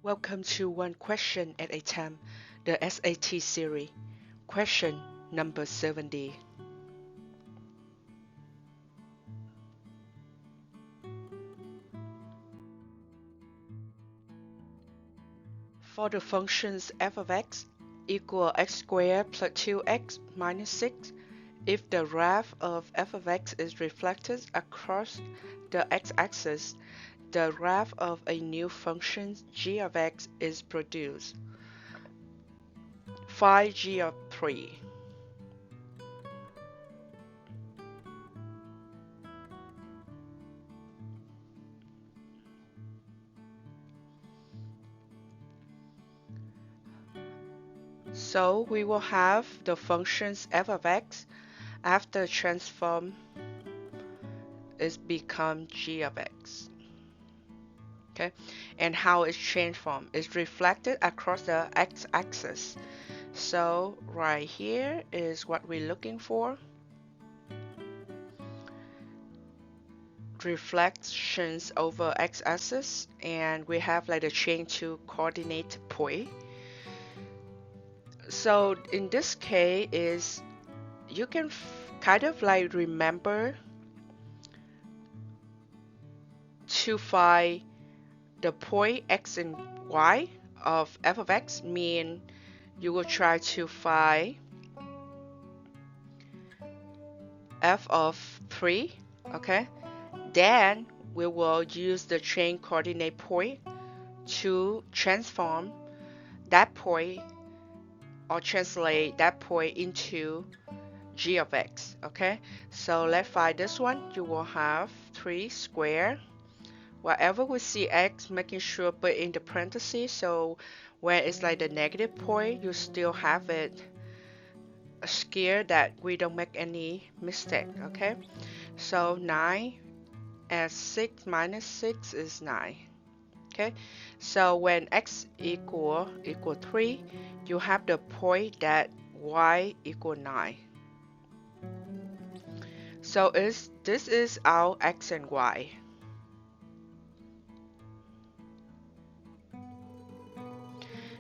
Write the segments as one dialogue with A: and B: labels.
A: Welcome to One Question at a Time, the SAT series. Question number 70. For the functions f of x equal x squared plus 2x minus 6, if the graph of f of x is reflected across the x-axis, the graph of a new function g of x is produced. Find g of 3. So we will have the functions f of x after transform is become g of x. Okay, and how it's transformed is reflected across the x-axis. So right here is what we're looking for. Reflections over x-axis, and we have like the change to coordinate point. So in this case is you can kind of like remember to find the point x and y of f of x, mean you will try to find f of 3, okay? Then we will use the change coordinate point to transform that point or translate that point into g of x, okay? So let's find this one. You will have 3 squared. Wherever we see x, making sure put in the parentheses, so when it's like the negative point, you still have it scared that we don't make any mistake, okay? So 9 and 6 minus 6 is 9, okay? So when x equal 3, you have the point that y equal 9. So this is our x and y.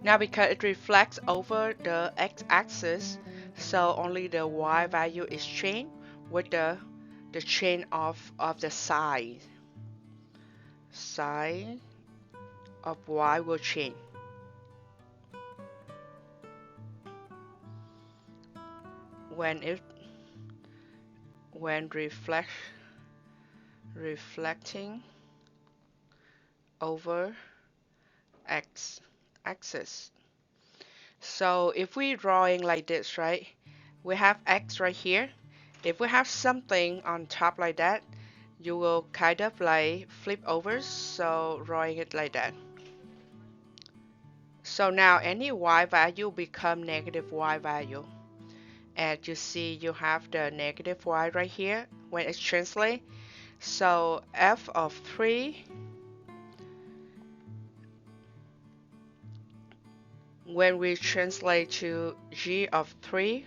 A: Now because it reflects over the x-axis, so only the y value is changed with the change of the side. Side of y will change. When reflecting over x-axis. So if we drawing like this, right? We have x right here. If we have something on top like that, you will kind of like flip over, so drawing it like that. So now any y value become negative y value. And you see you have the negative y right here when it's translate. So f of 3, when we translate to g of 3,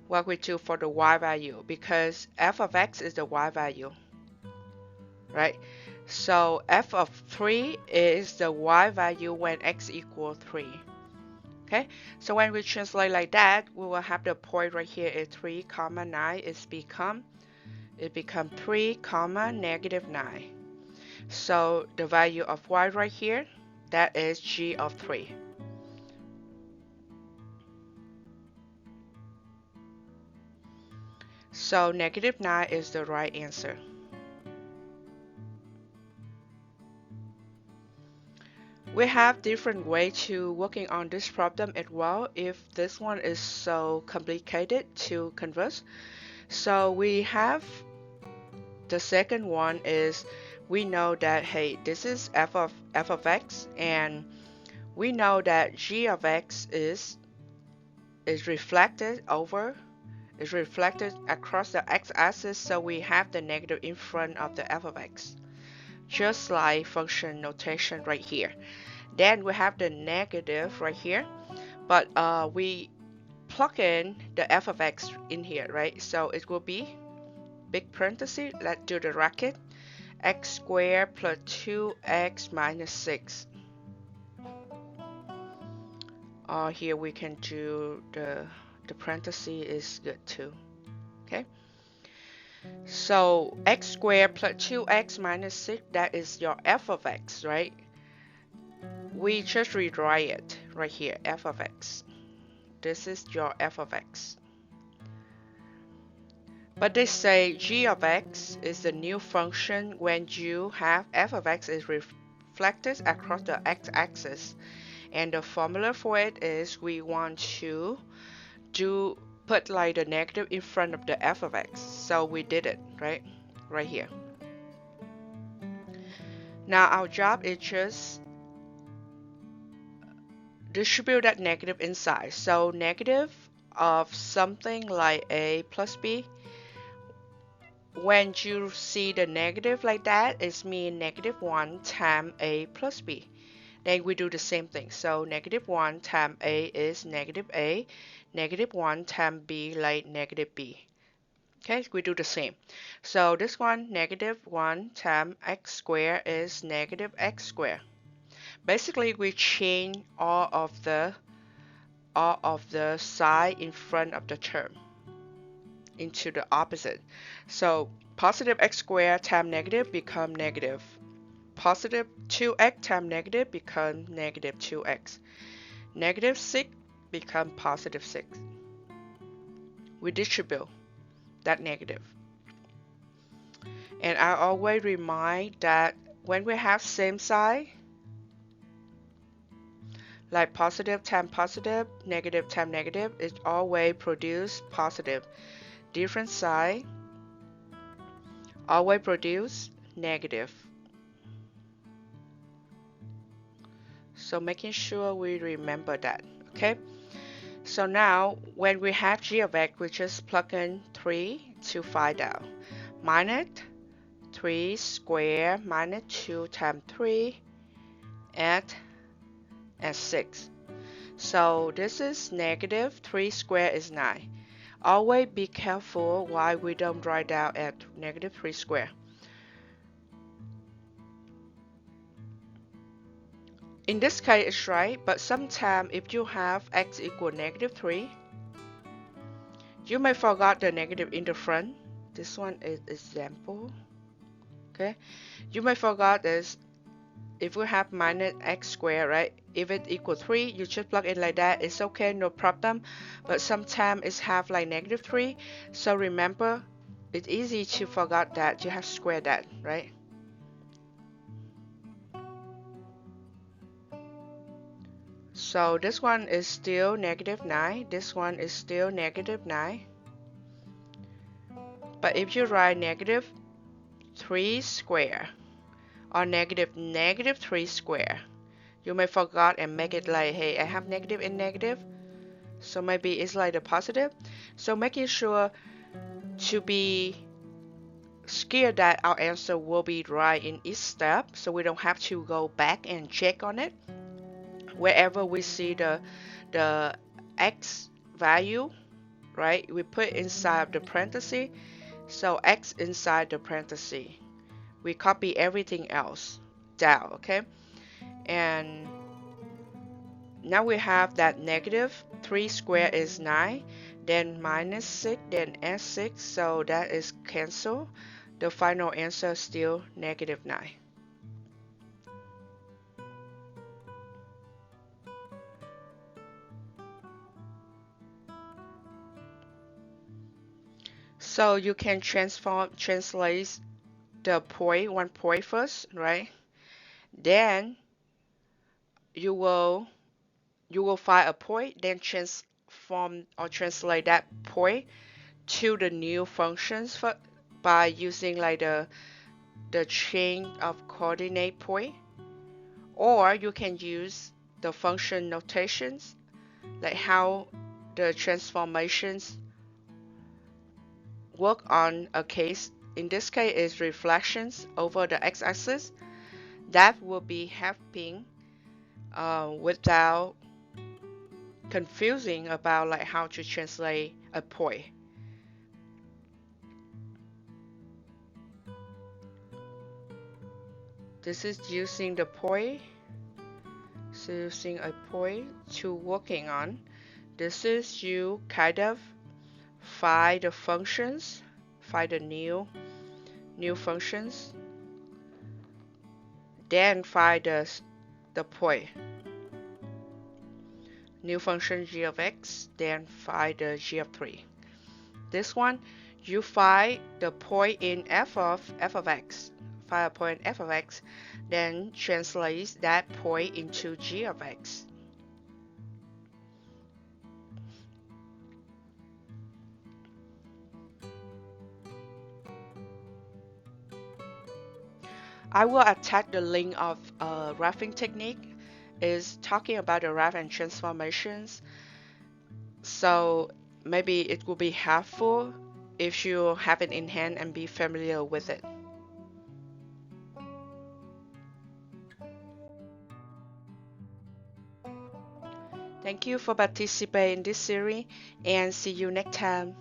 A: what we do for the y value, because f of x is the y value, right? So f of 3 is the y value when x equals 3. Okay, so when we translate like that, we will have the point right here is 3 comma 9 is become 3 comma negative 9. So the value of y right here, that is g of 3. So negative 9 is the right answer. We have different way to working on this problem as well if this one is so complicated to convert. So we have the second one is we know that hey, this is f of x, and we know that g of x is reflected across the x-axis, so we have the negative in front of the f of x, just like function notation right here. Then we have the negative right here, but we plug in the f of x in here, right? So it will be big parenthesis, let's do the bracket, x squared plus 2x minus 6. or here we can do the parenthesis is good too. Okay, so x squared plus 2x minus 6, that is your f of x, right? We just rewrite it right here, f of x. This is your f of x. But they say g of x is the new function when you have f of x is reflected across the x-axis. And the formula for it is we want to put like the negative in front of the f of x. So we did it, right here. Now our job is just distribute that negative inside. So negative of something like a plus b, when you see the negative like that, it means negative 1 times a plus b. Then we do the same thing. So negative 1 times a is negative a, negative 1 times b like negative b. Okay, we do the same. So this one, negative 1 times x squared is negative x squared. Basically, we change all of the side in front of the term into the opposite. So positive x squared times negative become negative. Positive 2x times negative become negative 2x. Negative 6 become positive 6. We distribute that negative. And I always remind that when we have same side, like positive times positive, negative times negative, it always produce positive. Different side always produce negative. So making sure we remember that, okay? So now when we have g of x, we just plug in 3 to find out. Minus 3 squared minus 2 times 3 and 6. So this is negative 3 squared is 9. Always be careful why we don't write down at negative 3 squared. In this case it's right, but sometimes if you have x equal negative 3, you may forget the negative in the front. This one is example. Okay, you may forget this. If we have minus x squared, right? If it equals 3, you just plug in like that. It's okay, no problem. But sometimes it's have like negative 3. So remember, it's easy to forget that you have squared that, right? So this one is still negative 9. This one is still negative 9. But if you write negative 3 square or negative 3 square, you may forget and make it like, hey, I have negative and negative. So maybe it's like the positive. So making sure to be scared that our answer will be right in each step, so we don't have to go back and check on it. Wherever we see the x value, right, we put inside the parenthesis. So x inside the parenthesis. We copy everything else down, okay? And now we have that negative 3 squared is 9, then minus 6, then add 6, so that is cancelled. The final answer is still negative 9. So you can translate the point, one point first, right? Then you will find a point, then transform or translate that point to the new functions by using like the chain of coordinate point, or you can use the function notations, like how the transformations work on a case. In this case is reflections over the x-axis. That will be helping without confusing about like how to translate a point. This is using the point. So using a point to working on. This is you kind of find the functions, find the new functions, then find the point. New function g of x, then find the g of 3. This one, you find the point in f of x. Find a point in f of x, then translate that point into g of x. I will attach the link of graphing technique. Is talking about the graph and transformations. So maybe it will be helpful if you have it in hand and be familiar with it. Thank you for participating in this series and see you next time.